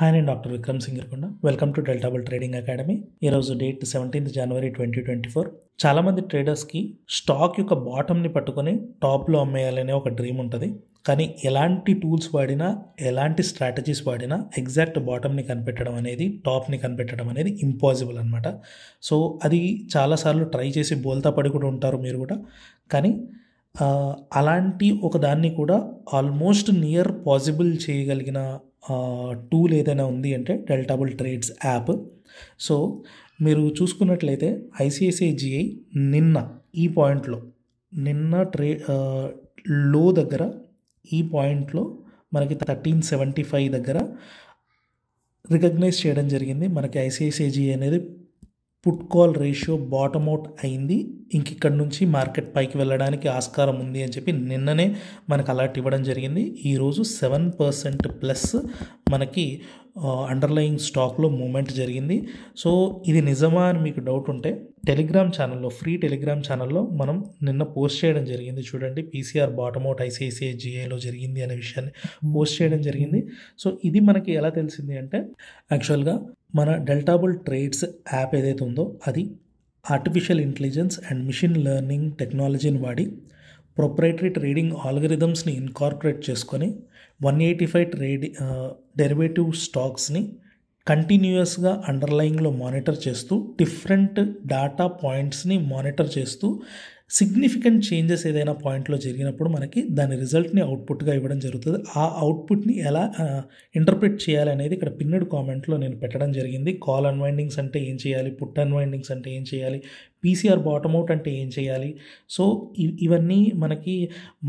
Hi, నేను doctor Vikram Singarakonda. Welcome to delta bull trading academy. ఈరోజు date 17 జనవరి 2024. చాలామంది ట్రేడర్స్కి స్టాక్ యొక్క బాటమ్ని పట్టుకొని టాప్లో అమ్మేయాలనే ఒక డ్రీమ్ ఉంటుంది. కానీ ఎలాంటి టూల్స్ వాడినా, ఎలాంటి స్ట్రాటజీస్ వాడినా ఎగ్జాక్ట్ బాటమ్ని కనిపెట్టడం అనేది, టాప్ని కనిపెట్టడం అనేది ఇంపాసిబుల్ అనమాట. సో అది చాలాసార్లు ట్రై చేసి బోల్తా పడి కూడా ఉంటారు మీరు కూడా. కానీ అలాంటి ఒక దాన్ని కూడా ఆల్మోస్ట్ నియర్ పాసిబుల్ చేయగలిగిన టూల్ ఏదైనా ఉంది అంటే delta bull trades app. So మీరు చూసుకున్నట్లయితే ఐసిఐసిఐ నిన్న ఈ పాయింట్లో లో దగ్గర ఈ పాయింట్లో మనకి 1375 దగ్గర రికగ్నైజ్ చేయడం జరిగింది. మనకి ఐసిఐసిఐ అనేది put call ratio bottom out అయింది, ఇంక ఇక్కడ నుంచి మార్కెట్ పైకి వెళ్ళడానికి ఆస్కారం ఉంది అని చెప్పి నిన్ననే మనకు అలర్ట్ ఇవ్వడం జరిగింది. ఈరోజు 7% ప్లస్ మనకి అండర్లయింగ్ స్టాక్లో మూమెంట్ జరిగింది. సో ఇది నిజమా అని మీకు డౌట్ ఉంటే టెలిగ్రామ్ ఛానల్లో, ఫ్రీ టెలిగ్రామ్ ఛానల్లో మనం నిన్న పోస్ట్ చేయడం జరిగింది. చూడండి, పీసీఆర్ బాటమ్ అవుట్ ఐసిఐసిఐలో జరిగింది అనే విషయాన్ని పోస్ట్ చేయడం జరిగింది. సో ఇది మనకి ఎలా తెలిసింది అంటే, యాక్చువల్గా మన డెల్టా బుల్ ట్రేడ్స్ యాప్ ఏదైతే ఉందో అది artificial intelligence and machine learning టెక్నాలజీని వాడి ప్రొప్రైటరీ ట్రేడింగ్ ఆల్గరిథమ్స్ని ఇన్కార్పొరేట్ చేసుకొని 185 డెరివేటివ్ స్టాక్స్ని కంటిన్యూయస్గా అండర్లయింగ్లో మానిటర్ చేస్తూ, డిఫరెంట్ డాటా పాయింట్స్ని మానిటర్ చేస్తూ, సిగ్నిఫికెంట్ చేంజెస్ ఏదైనా పాయింట్లో జరిగినప్పుడు మనకి దాని రిజల్ట్ని అవుట్పుట్గా ఇవ్వడం జరుగుతుంది. ఆ అవుట్పుట్ని ఎలా ఇంటర్ప్రిట్ చేయాలి అనేది ఇక్కడ పిన్నెడ్ కామెంట్లో నేను పెట్టడం జరిగింది. కాల్ అన్వైండింగ్స్ అంటే ఏం చేయాలి, పుట్ అన్వైండింగ్స్ అంటే ఏం చేయాలి, పీసీఆర్ బాటమ్ అవుట్ అంటే ఏం చేయాలి. సో ఇవన్నీ మనకి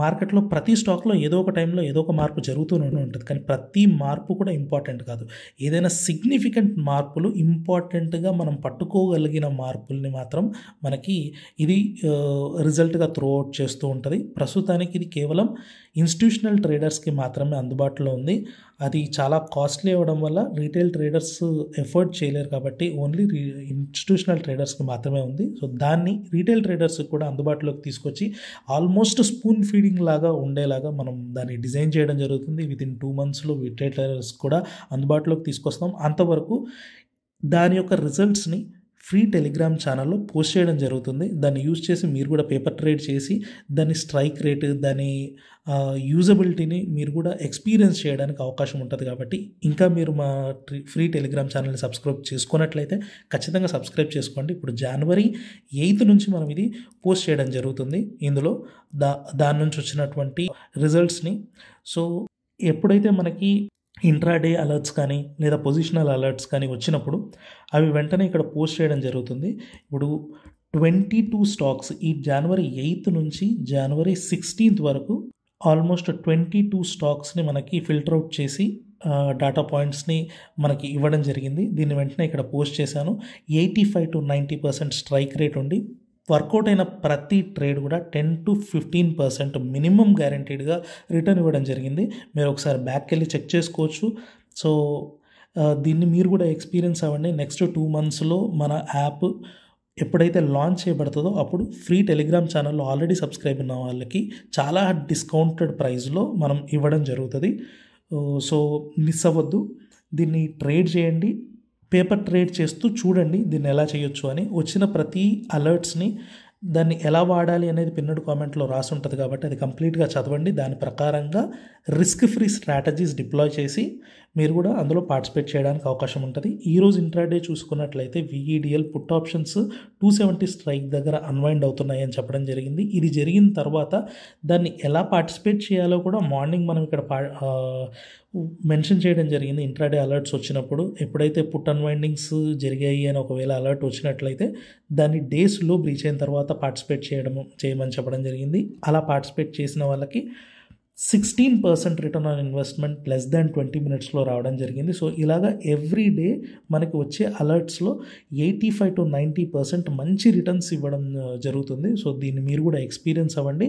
మార్కెట్లో ప్రతి స్టాక్లో ఏదో ఒక టైంలో ఏదో ఒక మార్పు జరుగుతూనే ఉంటుంది. కానీ ప్రతి మార్పు కూడా ఇంపార్టెంట్ కాదు. ఏదైనా సిగ్నిఫికెంట్ మార్పులు, ఇంపార్టెంట్గా మనం పట్టుకోగలిగిన మార్పుల్ని మాత్రం మనకి ఇది రిజల్ట్గా త్రో అవుట్ చేస్తూ ఉంటుంది. ప్రస్తుతానికి ఇది కేవలం ఇన్స్టిట్యూషనల్ ట్రేడర్స్కి మాత్రమే అందుబాటులో ఉంది. అది చాలా కాస్ట్లీ అవ్వడం వల్ల రీటైల్ ట్రేడర్స్ ఎఫోర్డ్ చేయలేరు కాబట్టి ఓన్లీ ఇన్స్టిట్యూషనల్ ట్రేడర్స్కి మాత్రమే ఉంది. సో దాన్ని రీటైల్ ట్రేడర్స్ కూడా అందుబాటులోకి తీసుకొచ్చి ఆల్మోస్ట్ స్పూన్ ఫీడింగ్ లాగా ఉండేలాగా మనం దాన్ని డిజైన్ చేయడం జరుగుతుంది. వితిన్ 2 monthsలో రీటైల్ ట్రేడర్స్ కూడా అందుబాటులోకి తీసుకొస్తాం. అంతవరకు దాని యొక్క రిజల్ట్స్ని ఫ్రీ టెలిగ్రామ్ ఛానల్లో పోస్ట్ చేయడం జరుగుతుంది. దాన్ని యూజ్ చేసి మీరు కూడా పేపర్ ట్రేడ్ చేసి దాని స్ట్రైక్ రేట్, దాని యూజబిలిటీని మీరు కూడా ఎక్స్పీరియన్స్ చేయడానికి అవకాశం ఉంటుంది. కాబట్టి ఇంకా మీరు మా ఫ్రీ టెలిగ్రామ్ ఛానల్ని సబ్స్క్రైబ్ చేసుకున్నట్లయితే ఖచ్చితంగా సబ్స్క్రైబ్ చేసుకోండి. ఇప్పుడు జనవరి 8 నుంచి మనం ఇది పోస్ట్ చేయడం జరుగుతుంది. ఇందులో దాని నుంచి వచ్చినటువంటి రిజల్ట్స్ని. సో ఎప్పుడైతే మనకి ఇంట్రాడే అలర్ట్స్ కానీ లేదా పొజిషనల్ అలర్ట్స్ కానీ వచ్చినప్పుడు అవి వెంటనే ఇక్కడ పోస్ట్ చేయడం జరుగుతుంది. ఇప్పుడు 22 స్టాక్స్ ఈ జనవరి 8 నుంచి జనవరి 16 వరకు ఆల్మోస్ట్ 22 స్టాక్స్ని మనకి ఫిల్టర్ అవుట్ చేసి డాటా పాయింట్స్ని మనకి ఇవ్వడం జరిగింది. దీన్ని వెంటనే ఇక్కడ పోస్ట్ చేశాను. 85 to 90% స్ట్రైక్ రేట్ ఉండి వర్కౌట్ అయిన ప్రతి ట్రేడ్ కూడా 10 to 15% మినిమం గ్యారంటీడ్గా రిటర్న్ ఇవ్వడం జరిగింది. మీరు ఒకసారి బ్యాక్కి వెళ్ళి చెక్ చేసుకోవచ్చు. సో దీన్ని మీరు కూడా ఎక్స్పీరియన్స్ అవ్వండి. నెక్స్ట్ 2 monthsలో మన యాప్ ఎప్పుడైతే లాంచ్ చేయబడుతుందో అప్పుడు ఫ్రీ టెలిగ్రామ్ ఛానల్లో ఆల్రెడీ సబ్స్క్రైబ్ ఉన్న వాళ్ళకి చాలా డిస్కౌంటెడ్ ప్రైస్లో మనం ఇవ్వడం జరుగుతుంది. సో మిస్ అవ్వద్దు, దీన్ని ట్రేడ్ చేయండి. పేపర్ ట్రేడ్ చేస్తూ చూడండి దీన్ని ఎలా చేయొచ్చు అని. వచ్చిన ప్రతి అలర్ట్స్ని దాన్ని ఎలా వాడాలి అనేది పిన్నెడ్ కామెంట్లో రాసి ఉంటుంది కాబట్టి అది కంప్లీట్గా చదవండి. దాని ప్రకారంగా రిస్క్ ఫ్రీ స్ట్రాటజీస్ డిప్లాయ్ చేసి మీరు కూడా అందులో పార్టిసిపేట్ చేయడానికి అవకాశం ఉంటుంది. ఈరోజు ఇంట్రాడే చూసుకున్నట్లయితే VEDL పుట్ ఆప్షన్స్ 270 స్ట్రైక్ దగ్గర అన్వైండ్ అవుతున్నాయి అని చెప్పడం జరిగింది. ఇది జరిగిన తర్వాత దాన్ని ఎలా పార్టిసిపేట్ చేయాలో కూడా మార్నింగ్ మనం ఇక్కడ మెన్షన్ చేయడం జరిగింది. ఇంట్రాడే అలర్ట్స్ వచ్చినప్పుడు ఎప్పుడైతే పుట్ అన్వైండింగ్స్ జరిగాయి అని ఒకవేళ అలర్ట్ వచ్చినట్లయితే దాన్ని డేస్లో బ్రీచ్ అయిన తర్వాత పార్టిసిపేట్ చేయమని చెప్పడం జరిగింది. అలా పార్టిసిపేట్ చేసిన వాళ్ళకి 16% return on investment less than 20 minutesలో రావడం జరిగింది. సో ఇలాగా ఎవ్రీ డే మనకి వచ్చే అలర్ట్స్లో 85 to 90% మంచి రిటర్న్స్ ఇవ్వడం జరుగుతుంది. సో దీన్ని మీరు కూడా ఎక్స్పీరియన్స్ అవ్వండి.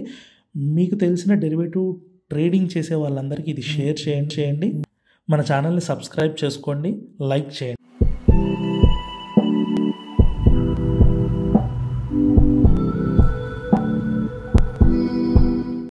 మీకు తెలిసిన డెరివేటివ్ ట్రేడింగ్ చేసే వాళ్ళందరికీ ఇది షేర్ చేయండి. మన ఛానల్ని సబ్స్క్రైబ్ చేసుకోండి, లైక్ చేయండి.